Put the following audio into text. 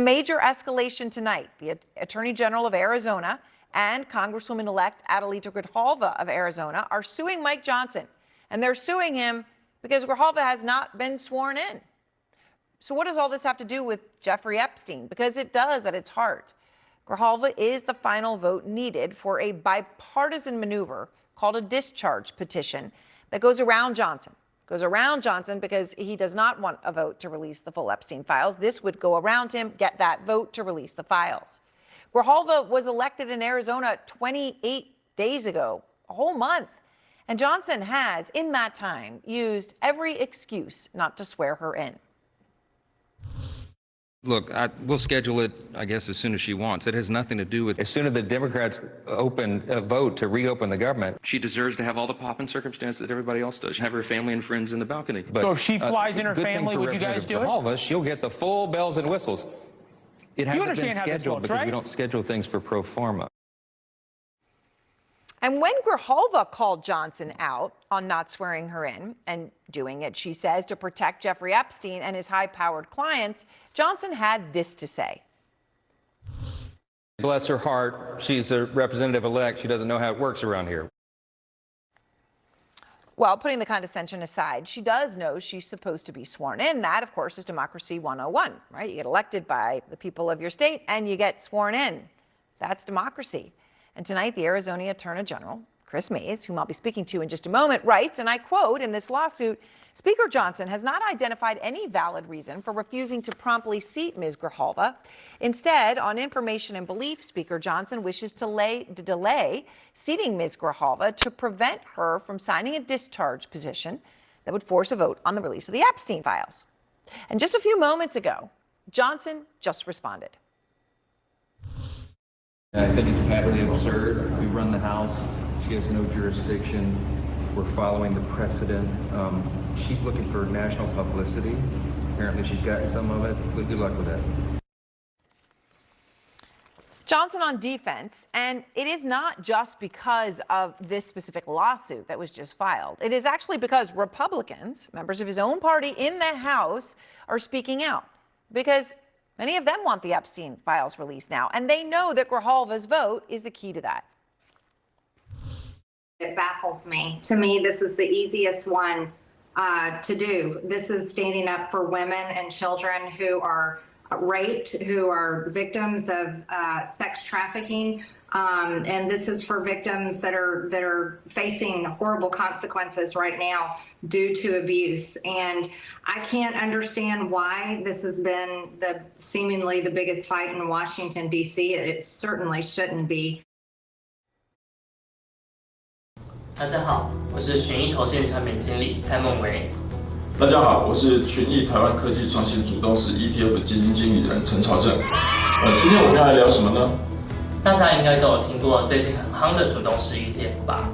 major escalation tonight. The Attorney General of Arizona and Congresswoman-elect Adelita Grijalva of Arizona are suing Mike Johnson. And they're suing him because Grijalva has not been sworn in. So what does all this have to do with Jeffrey Epstein? Because it does at its heart. Grijalva is the final vote needed for a bipartisan maneuver called a discharge petition that goes around Johnson. Because he does not want a vote to release the full Epstein files. This would go around him, get that vote to release the files. Grijalva was elected in Arizona 28 days ago, a whole month. And Johnson has, in that time, used every excuse not to swear her in. Look, we'll schedule it, I guess, as soon as she wants. It has nothing to do with... As soon as the Democrats vote to reopen the government. She deserves to have all the pomp and circumstance that everybody else does. Have her family and friends in the balcony. But, so if she flies in her family, would you guys do it? Grijalva, she'll get the full bells and whistles. It hasn't been scheduled because right? we don't schedule things for pro forma. And when Grijalva called Johnson out on not swearing her in and doing it, she says, to protect Jeffrey Epstein and his high-powered clients, Johnson had this to say. Bless her heart. She's a representative-elect. She doesn't know how it works around here. Well, putting the condescension aside, she does know she's supposed to be sworn in. That, of course, is Democracy 101, right? You get elected by the people of your state and you get sworn in. That's democracy. And tonight, the Arizona Attorney General, Kris Mayes, whom I'll be speaking to in just a moment, writes, and I quote, in this lawsuit, Speaker Johnson has not identified any valid reason for refusing to promptly seat Ms. Grijalva. Instead, on information and belief, Speaker Johnson wishes to delay seating Ms. Grijalva to prevent her from signing a discharge petition that would force a vote on the release of the Epstein files. And just a few moments ago, Johnson just responded. I think it's patently absurd. We run the House. She has no jurisdiction. We're following the precedent. She's looking for national publicity. Apparently she's gotten some of it. Good luck with that. Johnson on defense, and it is not just because of this specific lawsuit that was just filed. It is actually because Republicans, members of his own party in the House, are speaking out because many of them want the Epstein files released now, and they know that Grijalva's vote is the key to that. It baffles me. To me, this is the easiest one to do. This is standing up for women and children who are raped, who are victims of sex trafficking. And this is for victims that are facing horrible consequences right now due to abuse. And I can't understand why this has been seemingly the biggest fight in Washington, D.C. It certainly shouldn't be. 大家好，我是群益投信产品经理蔡孟维。大家好，我是群益台湾科技创新主动式 ETF 基金经理人陈朝正。今天我们要来聊什么呢？大家应该都有听过最近很夯的主动式 ETF 吧？